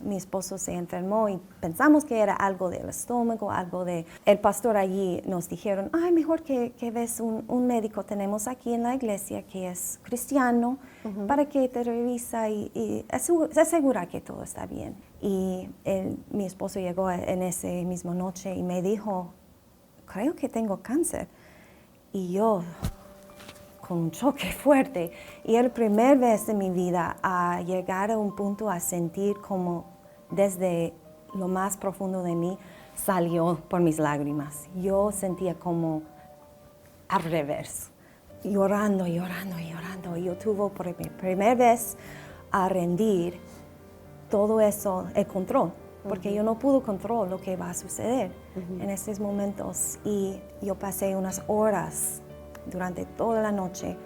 mi esposo se enfermó y pensamos que era algo del estómago, El pastor allí nos dijeron, mejor que ves un médico tenemos aquí en la iglesia que es cristiano para que te revisa y se asegura que todo está bien. Y mi esposo llegó en esa misma noche y me dijo, creo que tengo cáncer. Y yo, con un choque fuerte, y es la primera vez en mi vida a llegar a un punto a sentir como desde lo más profundo de mí salió por mis lágrimas. Yo sentía como al revés, llorando. Yo tuve por primera vez a rendir todo eso, el control, porque yo no pude controlar lo que va a suceder en esos momentos. Y yo pasé unas horas durante toda la noche,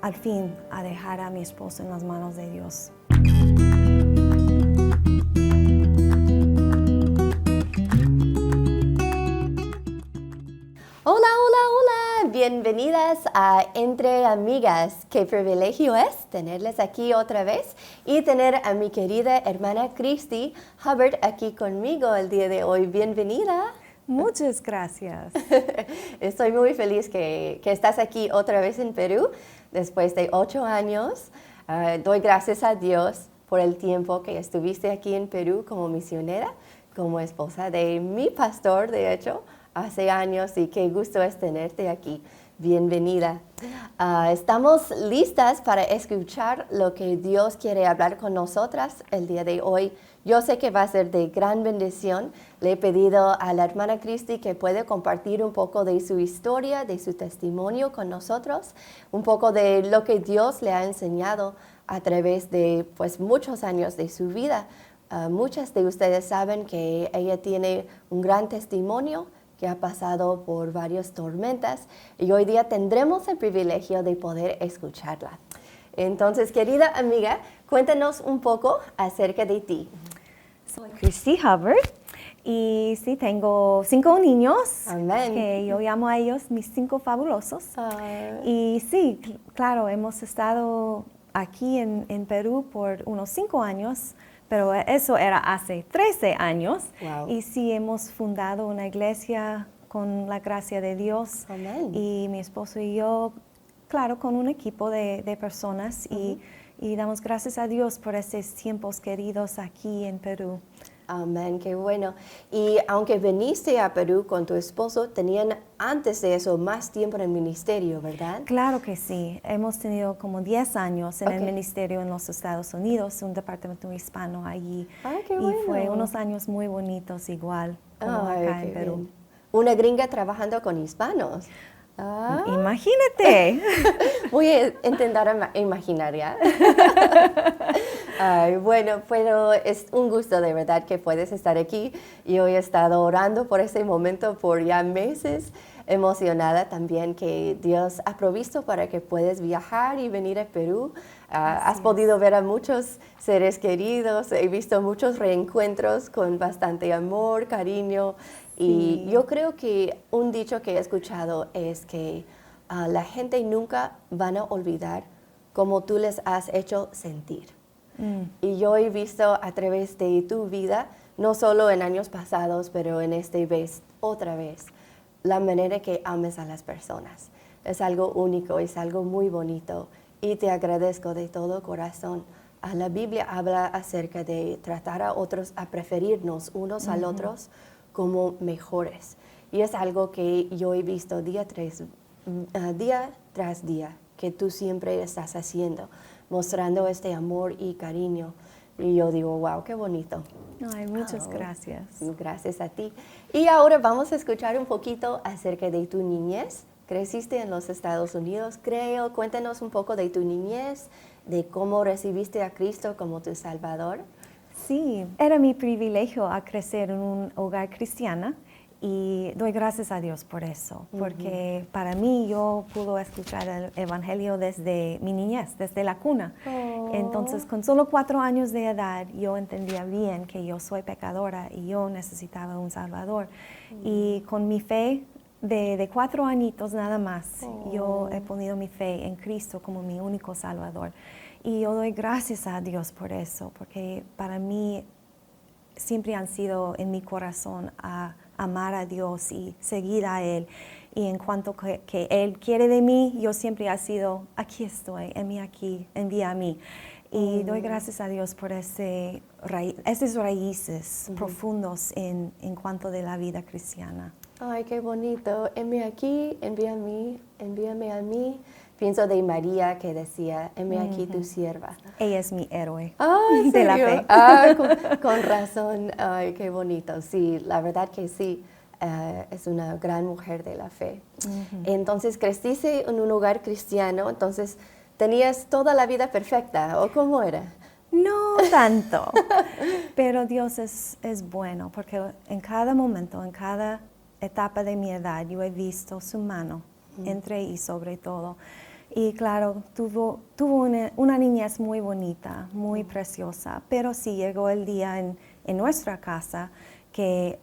al fin, a dejar a mi esposo en las manos de Dios. Hola, hola, hola. Bienvenidas a Entre Amigas. Qué privilegio es tenerles aquí otra vez y tener a mi querida hermana Christy Hubbard aquí conmigo el día de hoy. Bienvenida. Muchas gracias. Estoy muy feliz que estás aquí otra vez en Perú después de 8 años. Doy gracias a Dios por el tiempo que estuviste aquí en Perú como misionera, como esposa de mi pastor, de hecho, hace años, y qué gusto es tenerte aquí. Bienvenida. Estamos listas para escuchar lo que Dios quiere hablar con nosotras el día de hoy. Yo sé que va a ser de gran bendición. Le he pedido a la hermana Christy que puede compartir un poco de su historia, de su testimonio con nosotros, un poco de lo que Dios le ha enseñado a través de muchos años de su vida. Muchas de ustedes saben que ella tiene un gran testimonio, que ha pasado por varias tormentas, y hoy día tendremos el privilegio de poder escucharla. Entonces, querida amiga, cuéntanos un poco acerca de ti. Soy Christy Hubbard y sí, tengo 5 niños. Amén. Que yo llamo a ellos mis 5 fabulosos. Y sí, claro, hemos estado aquí en Perú por unos 5 años, pero eso era hace 13 años. Wow. Y sí, hemos fundado una iglesia con la gracia de Dios. Amén. Y mi esposo y yo, claro, con un equipo de personas. Y damos gracias a Dios por esos tiempos queridos aquí en Perú. Amén, qué bueno. Y aunque viniste a Perú con tu esposo, tenían antes de eso más tiempo en el ministerio, ¿verdad? Claro que sí. Hemos tenido como 10 años en el Okay. ministerio en los Estados Unidos, un departamento hispano allí. Ay, qué y bueno. fue unos años muy bonitos igual como acá en Perú. Bien. Una gringa trabajando con hispanos. Imagínate. Voy a intentar imaginar ya. Ay, bueno, pero es un gusto de verdad que puedes estar aquí. Yo he estado orando por ese momento por ya meses, emocionada también que Dios ha provisto para que puedas viajar y venir a Perú. Has podido ver a muchos seres queridos, he visto muchos reencuentros con bastante amor, cariño. Y Sí. yo creo que un dicho que he escuchado es que la gente nunca van a olvidar cómo tú les has hecho sentir. Y yo he visto a través de tu vida, no solo en años pasados, pero en este vez, otra vez, la manera que ames a las personas. Es algo único, es algo muy bonito y te agradezco de todo corazón. La Biblia habla acerca de tratar a otros, a preferirnos unos al otros como mejores. Y es algo que yo he visto día tras día, que tú siempre estás haciendo, mostrando este amor y cariño. Y yo digo, wow, qué bonito. Ay, muchas gracias. Gracias a ti. Y ahora vamos a escuchar un poquito acerca de tu niñez. Creciste en los Estados Unidos, creo. Cuéntanos un poco de tu niñez, de cómo recibiste a Cristo como tu Salvador. Sí, era mi privilegio a crecer en un hogar cristiano. Y doy gracias a Dios por eso, porque para mí yo pude escuchar el Evangelio desde mi niñez, desde la cuna. Entonces, con solo 4 años de edad, yo entendía bien que yo soy pecadora y yo necesitaba un Salvador. Y con mi fe de 4 añitos nada más, yo he ponido mi fe en Cristo como mi único Salvador. Y yo doy gracias a Dios por eso, porque para mí siempre han sido en mi corazón a amar a Dios y seguir a Él. Y en cuanto que Él quiere de mí, yo siempre he sido, aquí estoy, envía aquí, envía a mí. Y doy gracias a Dios por esas raíces profundos en cuanto de la vida cristiana. Ay, qué bonito. Envía aquí, envía a mí, envíame a mí. Pienso de María que decía, envía aquí tu sierva. Ella es mi héroe Ay, de la fe. Con razón. Ay, qué bonito. Sí, la verdad que sí. Es una gran mujer de la fe. Entonces, creciste en un hogar cristiano, entonces, ¿tenías toda la vida perfecta o cómo era? No tanto, pero Dios es bueno, porque en cada momento, en cada etapa de mi edad, yo he visto su mano entre y sobre todo. Y claro, tuvo una niñez muy bonita, muy preciosa, pero sí llegó el día en nuestra casa que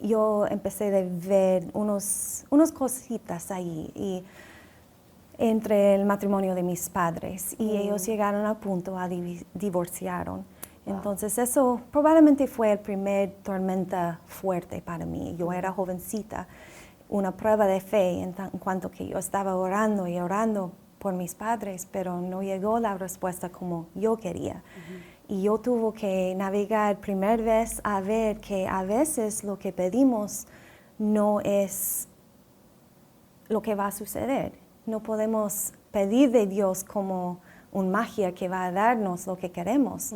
yo empecé a ver unos cositas ahí y entre el matrimonio de mis padres y ellos llegaron a punto a divorciaron. Entonces eso probablemente fue el primer tormenta fuerte para mí. Yo era jovencita, una prueba de fe en cuanto que yo estaba orando y orando por mis padres, pero no llegó la respuesta como yo quería. Y yo tuve que navegar primera vez a ver que a veces lo que pedimos no es lo que va a suceder. No podemos pedir de Dios como una magia que va a darnos lo que queremos,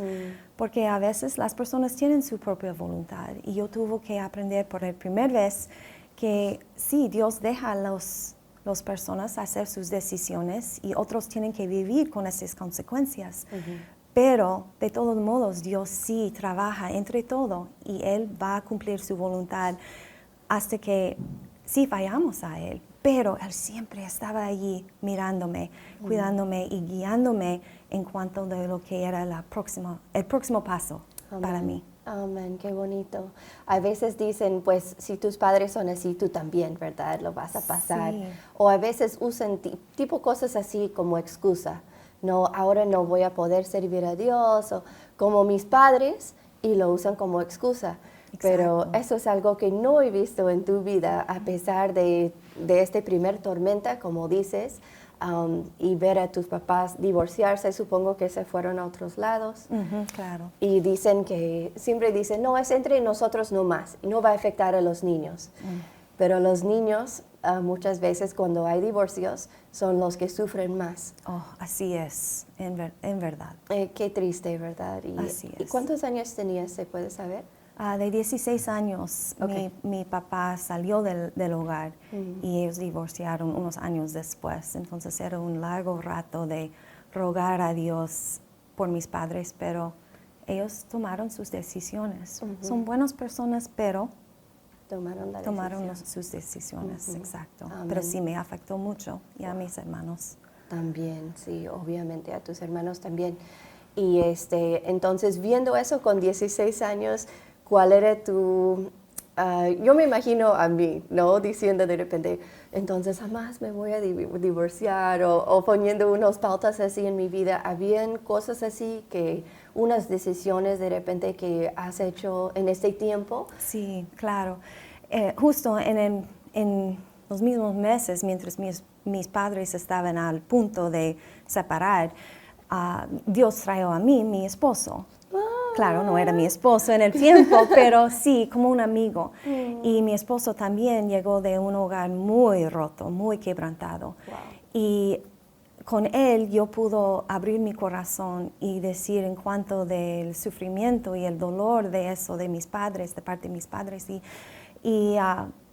porque a veces las personas tienen su propia voluntad. Y yo tuve que aprender por primera vez que sí, Dios deja a las personas hacer sus decisiones y otros tienen que vivir con esas consecuencias. Pero de todos modos, Dios sí trabaja entre todo y Él va a cumplir su voluntad hasta que sí fallamos a Él. Pero Él siempre estaba allí mirándome, cuidándome y guiándome en cuanto de lo que era el próximo paso para mí. Amén, qué bonito. A veces dicen, pues, si tus padres son así, tú también, ¿verdad? Lo vas a pasar. Sí. O a veces usan tipo cosas así como excusa. No, ahora no voy a poder servir a Dios, o como mis padres, y lo usan como excusa. Exacto. Pero eso es algo que no he visto en tu vida, a pesar de este primer tormenta, como dices, y ver a tus papás divorciarse, supongo que se fueron a otros lados. Claro. Y siempre dicen, no, es entre nosotros nomás, y no va a afectar a los niños. Pero los niños, muchas veces cuando hay divorcios, son los que sufren más. Oh, así es, en verdad. Qué triste, ¿verdad? Así es. ¿Y cuántos años tenías, se puede saber? De 16 años, Okay. mi papá salió del hogar y ellos divorciaron unos años después. Entonces era un largo rato de rogar a Dios por mis padres, pero ellos tomaron sus decisiones. Son buenas personas, pero tomaron sus decisiones, exacto. Amén. Pero sí me afectó mucho y a mis hermanos. También, sí, obviamente, a tus hermanos también. Y entonces, viendo eso con 16 años, ¿cuál era tu...? Yo me imagino a mí, ¿no? Diciendo de repente, entonces jamás me voy a divorciar o poniendo unas pautas así en mi vida. ¿Habían cosas así unas decisiones de repente que has hecho en este tiempo? Sí, claro. Justo en los mismos meses, mientras mis padres estaban al punto de separar, Dios trajo a mí mi esposo. Claro, no era mi esposo en el tiempo, pero sí, como un amigo. Y mi esposo también llegó de un hogar muy roto, muy quebrantado. Wow. Y con él yo pude abrir mi corazón y decir en cuanto del sufrimiento y el dolor de eso, de mis padres, de parte de mis padres. Y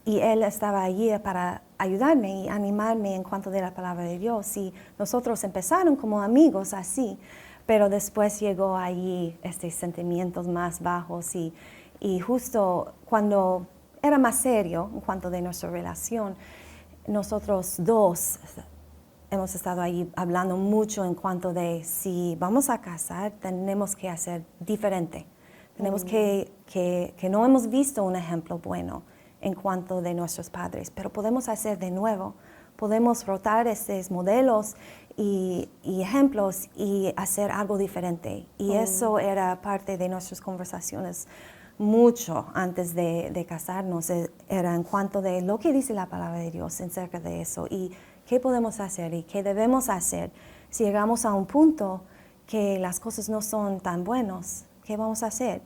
él estaba allí para ayudarme y animarme en cuanto de la palabra de Dios. Y nosotros empezaron como amigos así. Pero después llegó allí sentimientos más bajos y justo cuando era más serio en cuanto de nuestra relación, nosotros dos hemos estado ahí hablando mucho en cuanto de si vamos a casar, tenemos que hacer diferente. Tenemos que no hemos visto un ejemplo bueno en cuanto de nuestros padres, pero podemos hacer de nuevo. Podemos rotar estos modelos y ejemplos y hacer algo diferente. Y eso era parte de nuestras conversaciones mucho antes de casarnos era en cuanto de lo que dice la palabra de Dios acerca de eso y qué podemos hacer y qué debemos hacer. Si llegamos a un punto que las cosas no son tan buenas, ¿qué vamos a hacer?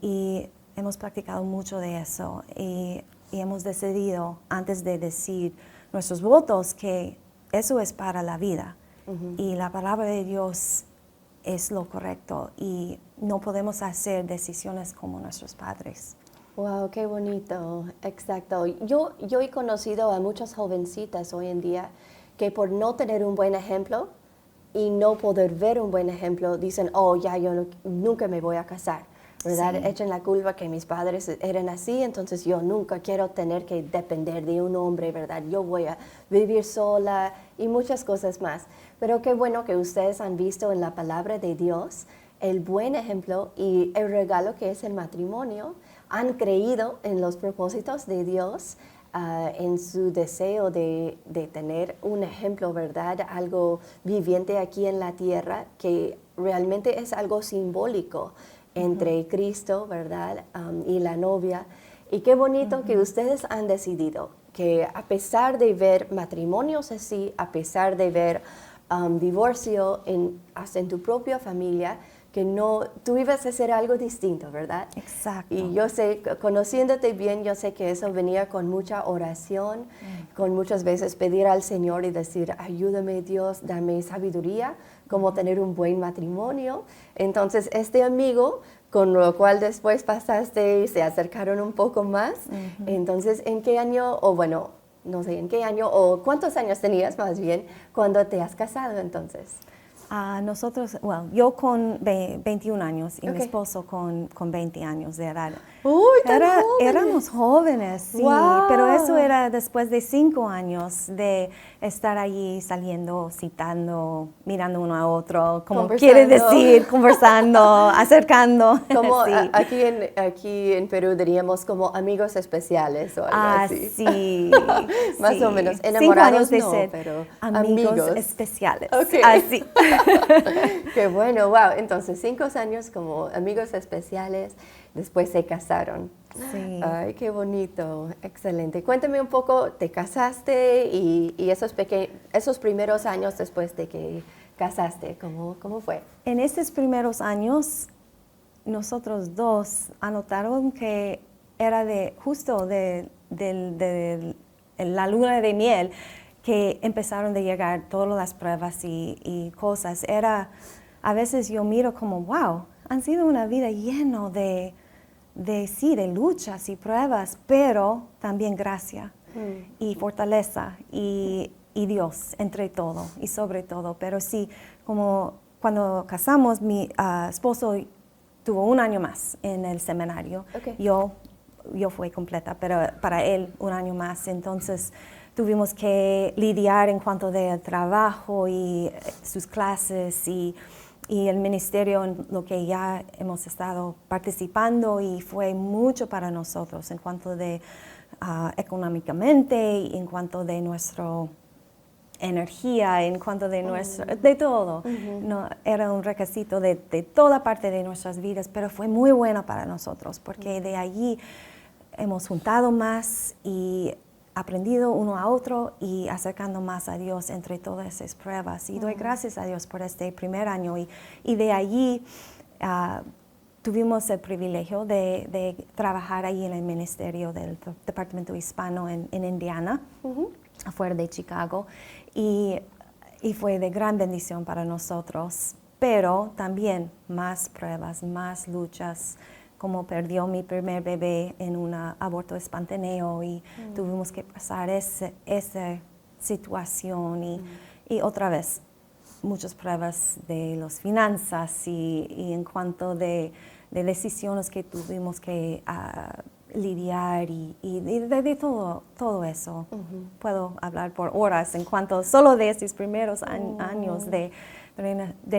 Y hemos practicado mucho de eso y hemos decidido antes de decir nuestros votos que eso es para la vida y la palabra de Dios es lo correcto y no podemos hacer decisiones como nuestros padres. Wow, qué bonito, exacto. Yo he conocido a muchas jovencitas hoy en día que por no tener un buen ejemplo y no poder ver un buen ejemplo, dicen, oh, ya yo nunca me voy a casar, ¿verdad? Sí. Echan la culpa que mis padres eran así, entonces yo nunca quiero tener que depender de un hombre, ¿verdad? Yo voy a vivir sola y muchas cosas más. Pero qué bueno que ustedes han visto en la palabra de Dios el buen ejemplo y el regalo que es el matrimonio. Han creído en los propósitos de Dios, en su deseo de tener un ejemplo, ¿verdad? Algo viviente aquí en la tierra que realmente es algo simbólico entre Cristo, ¿verdad? Y la novia. Y qué bonito que ustedes han decidido que a pesar de ver matrimonios así, a pesar de ver divorcio hasta en tu propia familia, que no, tú ibas a hacer algo distinto, ¿verdad? Exacto. Y yo sé, conociéndote bien, yo sé que eso venía con mucha oración, con muchas veces pedir al Señor y decir, ayúdame Dios, dame sabiduría, cómo tener un buen matrimonio. Entonces, este amigo, con lo cual después pasaste y se acercaron un poco más, entonces, ¿en qué año, o bueno, no sé en qué año, o cuántos años tenías más bien, cuando te has casado entonces? Nosotros, yo con 21 años y mi Ok. esposo con 20 años de edad. ¡Uy, tan jóvenes! Éramos jóvenes, sí, ¡Wow! pero eso era después de 5 años de estar allí saliendo, citando, mirando uno a otro, como quiere Conversando. decir, conversando, acercando. Como sí. aquí en Perú diríamos como amigos especiales o algo así. Sí, Más sí. o menos. 5 Enamorados años de no, ser pero amigos amigos. especiales. Ok. Así. Qué bueno, wow. Entonces, 5 años como amigos especiales, después se casaron. Sí. Ay, qué bonito, excelente. Cuéntame un poco, te casaste y esos primeros años después de que casaste, ¿cómo fue? En estos primeros años, nosotros dos anotaron que era justo de la luna de miel que empezaron de llegar todas las pruebas y cosas. A veces yo miro como, wow, han sido una vida llena de luchas y pruebas, pero también gracia y fortaleza y Dios entre todo y sobre todo. Pero sí, como cuando casamos, mi esposo tuvo 1 año más en el seminario. Okay. Yo fui completa, pero para él 1 año más. Entonces tuvimos que lidiar en cuanto del trabajo y sus clases y el ministerio en lo que ya hemos estado participando y fue mucho para nosotros en cuanto de económicamente y en cuanto de nuestra energía, en cuanto de de todo. No, era un requisito de toda parte de nuestras vidas, pero fue muy bueno para nosotros porque de allí hemos juntado más y aprendido uno a otro y acercando más a Dios entre todas esas pruebas. Y doy gracias a Dios por este primer año y de allí tuvimos el privilegio de trabajar allí en el ministerio del Departamento Hispano en Indiana, afuera de Chicago, y fue de gran bendición para nosotros, pero también más pruebas, más luchas, como perdió mi primer bebé en un aborto espontáneo y tuvimos que pasar esa situación y otra vez muchas pruebas de las finanzas y en cuanto de decisiones que tuvimos que lidiar y de todo eso. Puedo hablar por horas en cuanto solo de estos primeros años de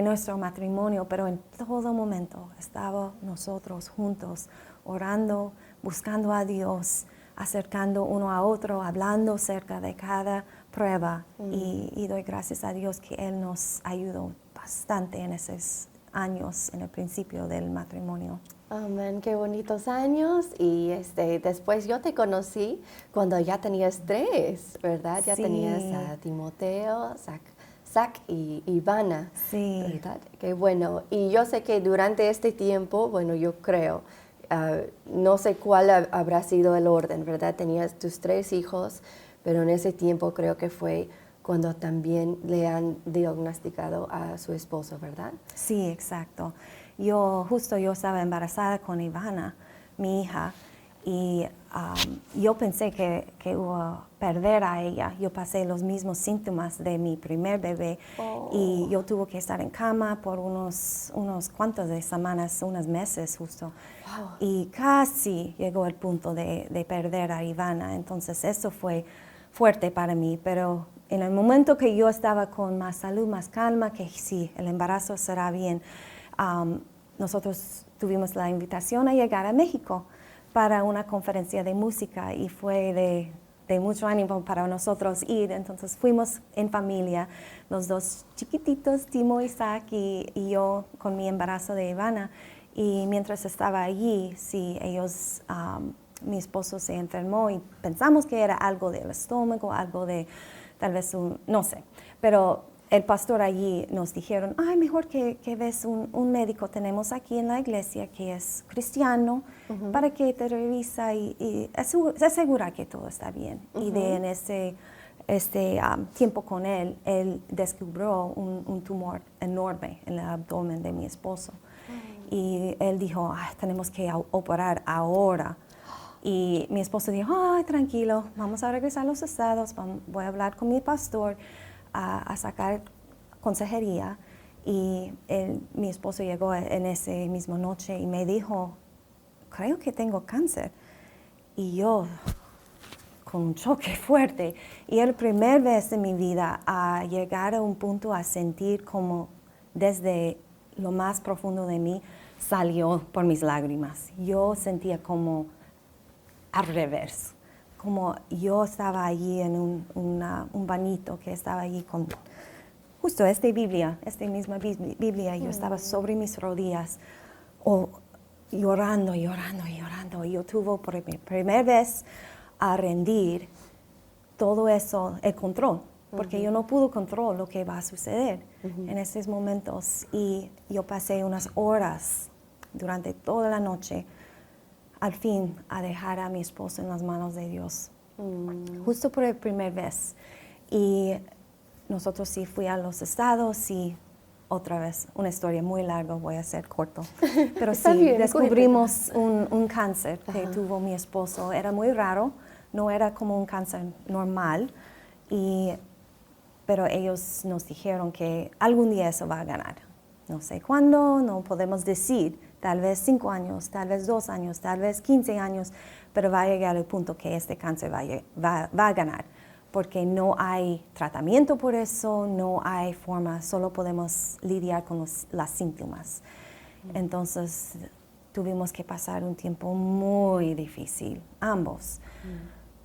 nuestro matrimonio, pero en todo momento estábamos nosotros juntos, orando, buscando a Dios, acercando uno a otro, hablando acerca de cada prueba y doy gracias a Dios que Él nos ayudó bastante en esos años en el principio del matrimonio. Amén, qué bonitos años. Y después yo te conocí cuando ya tenías 3, ¿verdad? Ya Sí. tenías a Timoteo, Zach y Ivana, Sí. ¿verdad? Qué bueno. Y yo sé que durante este tiempo, bueno, yo creo, no sé cuál habrá sido el orden, ¿verdad? Tenías tus 3 hijos, pero en ese tiempo creo que fue cuando también le han diagnosticado a su esposo, ¿verdad? Sí, exacto. Yo estaba embarazada con Ivana, mi hija, y yo pensé que iba a perder a ella. Yo pasé los mismos síntomas de mi primer bebé y yo tuve que estar en cama por unos cuantos de semanas, unos meses justo. Wow. Y casi llegó el punto de perder a Ivana. Entonces eso fue fuerte para mí, pero en el momento que yo estaba con más salud, más calma, que sí, el embarazo será bien, nosotros tuvimos la invitación a llegar a México para una conferencia de música y fue de mucho ánimo para nosotros ir. Entonces fuimos en familia, los 2 chiquititos, Timo y Zach, y yo con mi embarazo de Ivana. Y mientras estaba allí, sí, mi esposo se enfermó y pensamos que era algo del estómago, algo de tal vez no sé, pero el pastor allí nos dijeron, ay, mejor que ves un médico, tenemos aquí en la iglesia que es cristiano, para que te revisa y se asegura que todo está bien. Y en ese tiempo con él descubrió un tumor enorme en el abdomen de mi esposo. Y él dijo, tenemos que operar ahora. Y mi esposo dijo, ay, tranquilo, vamos a regresar a los estados, voy a hablar con mi pastor a sacar consejería. Y mi esposo llegó en esa misma noche y me dijo, creo que tengo cáncer. Y yo, con un choque fuerte, y el primer vez en mi vida a llegar a un punto a sentir como desde lo más profundo de mí salió por mis lágrimas. Yo sentía como al revés, como yo estaba allí en un bañito que estaba allí con justo esta misma Biblia, yo estaba sobre mis rodillas, llorando. Y yo tuve por primera vez a rendir todo eso, el control, porque yo no pude controlar lo que va a suceder en esos momentos. Y yo pasé unas horas durante toda la noche al fin a dejar a mi esposo en las manos de Dios, justo por la primera vez. Y nosotros sí fui a los estados y otra vez, una historia muy larga, voy a hacer corto. Pero sí, bien, descubrimos un cáncer que tuvo mi esposo. Era muy raro, no era como un cáncer normal, pero ellos nos dijeron que algún día eso va a ganar. No sé cuándo, no podemos decir, tal vez 5 años, tal vez 2 años, tal vez 15 años, pero va a llegar el punto que este cáncer va a ganar, porque no hay tratamiento por eso, no hay forma, solo podemos lidiar con las síntomas. Entonces tuvimos que pasar un tiempo muy difícil, ambos,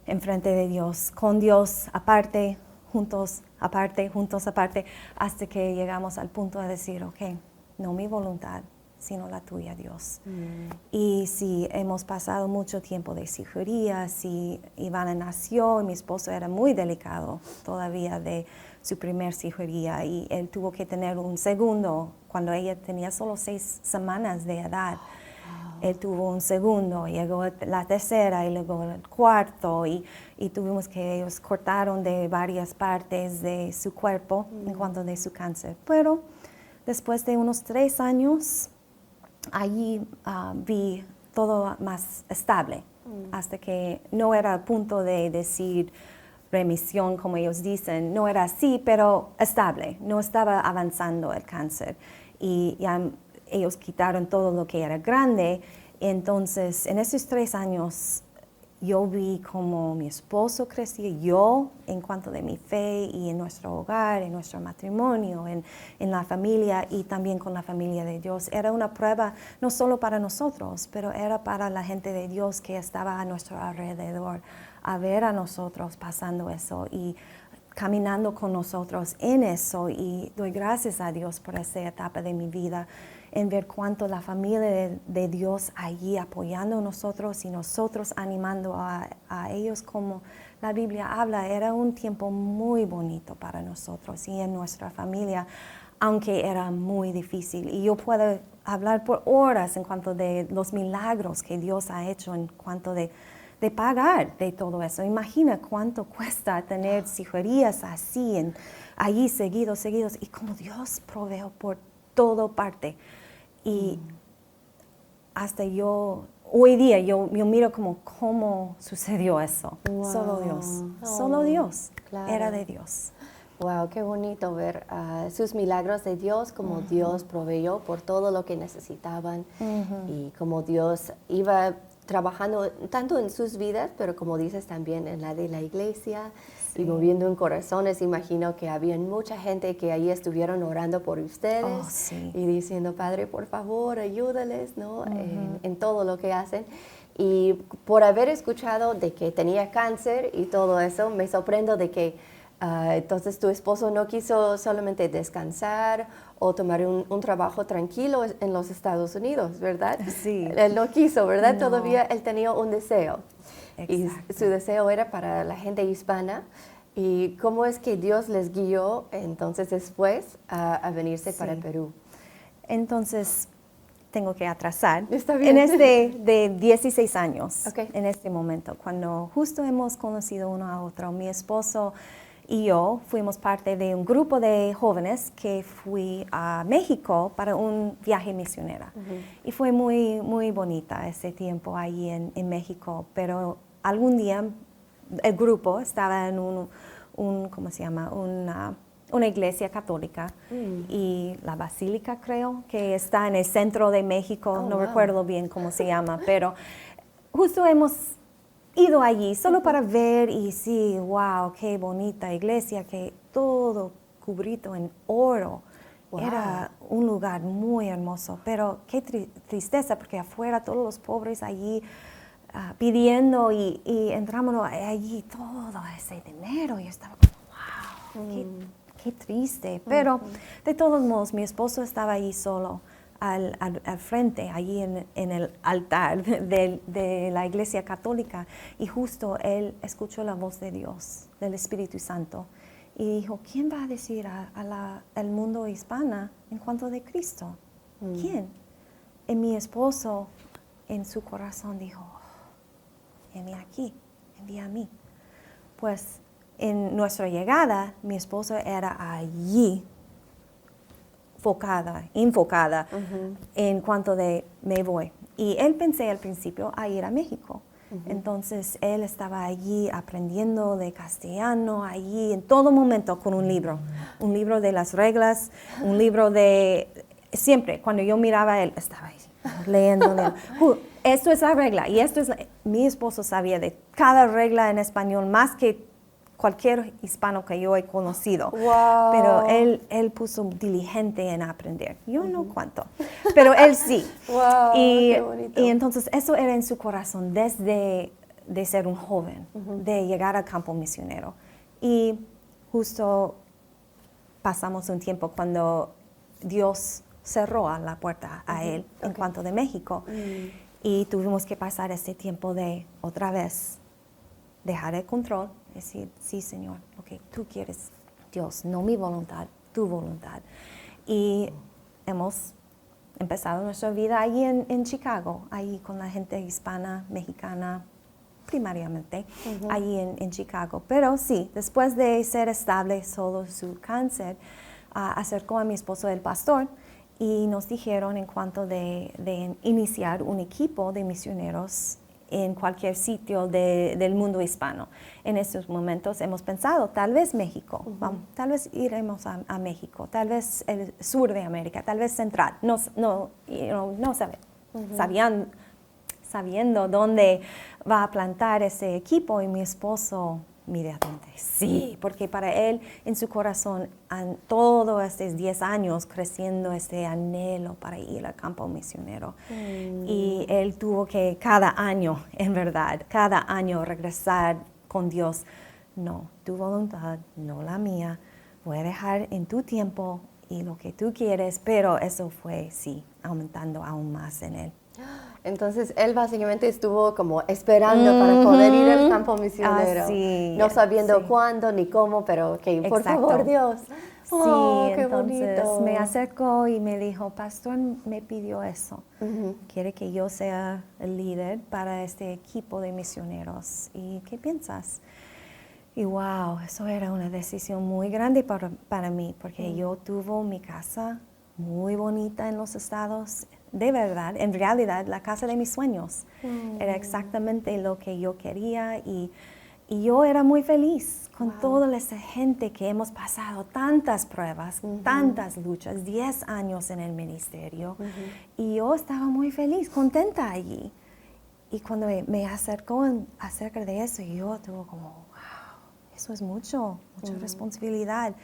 enfrente de Dios, con Dios aparte, juntos aparte, hasta que llegamos al punto de decir, ok, no mi voluntad, sino la tuya, Dios. Y sí, hemos pasado mucho tiempo de cirugías y Ivana nació y mi esposo era muy delicado todavía de su primer cirugía y él tuvo que tener un segundo cuando ella tenía solo 6 semanas de edad. Él tuvo un segundo, llegó la tercera y luego el cuarto y tuvimos que ellos cortaron de varias partes de su cuerpo en cuanto de su cáncer. Pero después de unos 3 años, allí vi todo más estable, hasta que no era a punto de decir remisión, como ellos dicen, no era así, pero estable, no estaba avanzando el cáncer. Y ya ellos quitaron todo lo que era grande. Entonces, en esos 3 años, yo vi como mi esposo crecía, yo en cuanto de mi fe y en nuestro hogar, en nuestro matrimonio, en la familia y también con la familia de Dios. Era una prueba no solo para nosotros, pero era para la gente de Dios que estaba a nuestro alrededor, a ver a nosotros pasando eso y caminando con nosotros en eso. Y doy gracias a Dios por esa etapa de mi vida. en ver cuánto la familia de Dios allí apoyando a nosotros y nosotros animando a ellos, como la Biblia habla. Era un tiempo muy bonito para nosotros y en nuestra familia, aunque era muy difícil. Y yo puedo hablar por horas en cuanto de los milagros que Dios ha hecho, en cuanto de pagar de todo eso. Imagina cuánto cuesta tener cirugías así, allí seguidos, y como Dios proveó por toda parte. Y hasta hoy día, yo miro cómo sucedió eso. Wow. Solo Dios, Claro. era de Dios. Wow, qué bonito ver sus milagros de Dios, como Dios proveyó por todo lo que necesitaban y como Dios iba trabajando tanto en sus vidas, pero como dices también en la de la iglesia y moviendo en corazones. Imagino que había mucha gente que ahí estuvieron orando por ustedes y diciendo, Padre, por favor, ayúdales, ¿no? En todo lo que hacen. Y por haber escuchado de que tenía cáncer y todo eso, me sorprendo de que entonces tu esposo no quiso solamente descansar o tomar un trabajo tranquilo en los Estados Unidos, ¿verdad? Sí. Él no quiso, ¿verdad? No. Todavía él tenía un deseo. Exacto. Y su deseo era para la gente hispana. ¿Y cómo es que Dios les guió entonces después a venirse para Perú? Entonces, tengo que atrasar. Está bien. De 16 años, Okay. en este momento, cuando justo hemos conocido uno a otro. Mi esposo y yo fuimos parte de un grupo de jóvenes que fui a México para un viaje misionero. Y fue muy, muy bonita ese tiempo ahí en México, pero algún día el grupo estaba en ¿cómo se llama? Una iglesia católica y la basílica, creo, que está en el centro de México. No recuerdo bien cómo se llama, pero justo hemos ido allí solo para ver y sí, wow, qué bonita iglesia, que todo cubrido en oro. Wow. Era un lugar muy hermoso, pero qué tristeza, porque afuera todos los pobres allí pidiendo y entramos allí todo ese dinero y estaba como, wow, qué triste. Pero de todos modos, mi esposo estaba allí solo al frente, allí en el altar de la iglesia católica, y justo él escuchó la voz de Dios, del Espíritu Santo, y dijo, ¿quién va a decir al mundo hispana en cuanto de Cristo? ¿Quién? Y mi esposo en su corazón dijo, heme aquí, envía a mí. Pues en nuestra llegada, mi esposo era allí, enfocada en cuanto de me voy. Y él pensé al principio a ir a México. Entonces él estaba allí aprendiendo de castellano, allí en todo momento con un libro de las reglas, un libro de, siempre cuando yo miraba a él, estaba ahí leyendo. Esto es la regla y esto es mi esposo sabía de cada regla en español más que cualquier hispano que yo he conocido. Wow. Pero él puso diligente en aprender. Yo no cuánto, pero él sí. Wow, qué bonito. Y entonces eso era en su corazón desde de ser un joven, de llegar al campo misionero. Y justo pasamos un tiempo cuando Dios cerró la puerta a él en cuanto de México. Y tuvimos que pasar ese tiempo de otra vez dejar el control, decir, sí, Señor, ok, tú quieres, Dios, no mi voluntad, tu voluntad. Y hemos empezado nuestra vida allí en Chicago, ahí con la gente hispana, mexicana, primariamente, allí en Chicago. Pero sí, después de ser estable solo su cáncer, acercó a mi esposo el pastor y nos dijeron en cuanto de iniciar un equipo de misioneros en cualquier sitio del mundo hispano. En estos momentos hemos pensado, tal vez México, tal vez iremos a México, tal vez el sur de América, tal vez central, no sabiendo dónde va a plantar ese equipo. Y mi esposo inmediatamente, sí, porque para él en su corazón todos estos 10 años creciendo este anhelo para ir al campo misionero. Y él tuvo que cada año regresar con Dios. No, tu voluntad, no la mía. Voy a dejar en tu tiempo y lo que tú quieres, pero eso fue, sí, aumentando aún más en él. Entonces, él básicamente estuvo como esperando para poder ir al campo misionero, Así no sabiendo sí. cuándo ni cómo, pero que por Exacto. favor, Dios. Sí, Oh, qué entonces bonito. me acercó y me dijo, pastor me pidió eso. Quiere que yo sea el líder para este equipo de misioneros. ¿Y qué piensas? Y wow, eso era una decisión muy grande para mí, porque yo tuve mi casa muy bonita en los Estados. De verdad, en realidad, la casa de mis sueños. Era exactamente lo que yo quería y yo era muy feliz con toda esa gente que hemos pasado tantas pruebas, tantas luchas, 10 años en el ministerio. Y yo estaba muy feliz, contenta allí. Y cuando me acercó acerca de eso, yo tuve como, wow, eso es mucha responsabilidad.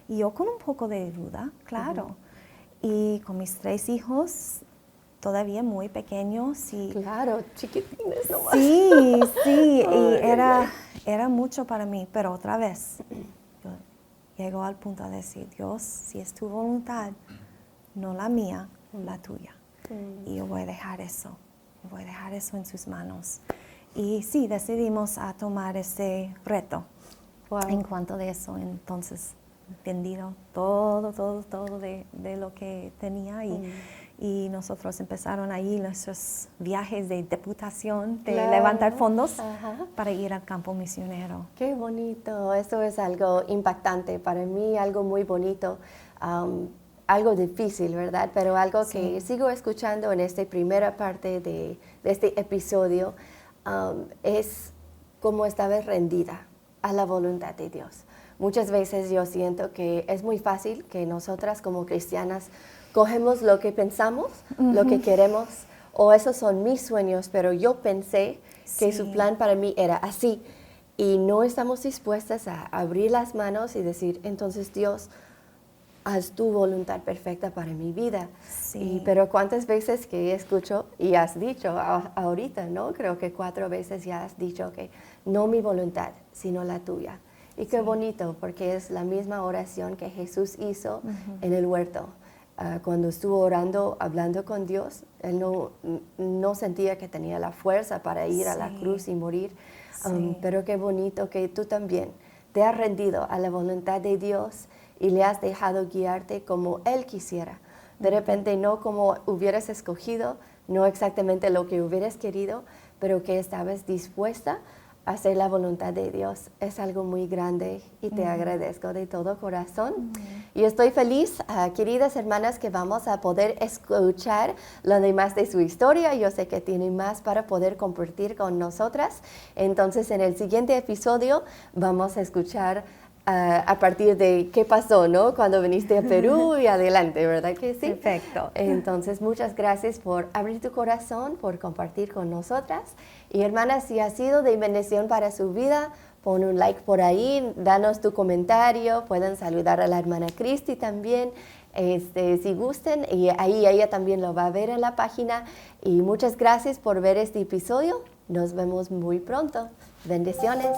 Y yo con un poco de duda, claro. Y con mis 3 hijos, todavía muy pequeños. Y Claro, chiquitines nomás. sí, sí, y Ay, ay, era mucho para mí, pero otra vez, yo llego al punto de decir, Dios, si es tu voluntad, no la mía, la tuya. Y yo voy a dejar eso en sus manos. Y sí, decidimos a tomar ese reto. Wow. En cuanto de eso, entonces, vendido todo de lo que tenía y nosotros empezaron ahí nuestros viajes de deputación, de Claro. levantar fondos Ajá. para ir al campo misionero. Qué bonito, eso es algo impactante para mí, algo muy bonito, algo difícil, ¿verdad? Pero algo que sigo escuchando en esta primera parte de este episodio es cómo estabas rendida a la voluntad de Dios. Muchas veces yo siento que es muy fácil que nosotras como cristianas cogemos lo que pensamos, lo que queremos, o esos son mis sueños, pero yo pensé que su plan para mí era así. Y no estamos dispuestas a abrir las manos y decir, entonces Dios, haz tu voluntad perfecta para mi vida. Sí. Pero cuántas veces que escucho y has dicho ahorita, ¿no? Creo que 4 veces ya has dicho que no mi voluntad, sino la tuya. Y qué bonito, porque es la misma oración que Jesús hizo en el huerto. Cuando estuvo orando, hablando con Dios, él no sentía que tenía la fuerza para ir a la cruz y morir. Pero qué bonito que tú también te has rendido a la voluntad de Dios y le has dejado guiarte como Él quisiera. De repente no como hubieras escogido, no exactamente lo que hubieras querido, pero que estabas dispuesta a hacer la voluntad de Dios. Es algo muy grande y te agradezco de todo corazón. Y estoy feliz, queridas hermanas, que vamos a poder escuchar lo demás de su historia. Yo sé que tiene más para poder compartir con nosotras. Entonces, en el siguiente episodio vamos a escuchar a partir de qué pasó, ¿no? Cuando viniste a Perú y adelante, ¿verdad que sí? Perfecto. Entonces, muchas gracias por abrir tu corazón, por compartir con nosotras. Y hermanas, si ha sido de bendición para su vida, pon un like por ahí, danos tu comentario, pueden saludar a la hermana Cristi también, si gusten, y ahí ella también lo va a ver en la página. Y muchas gracias por ver este episodio. Nos vemos muy pronto. Bendiciones.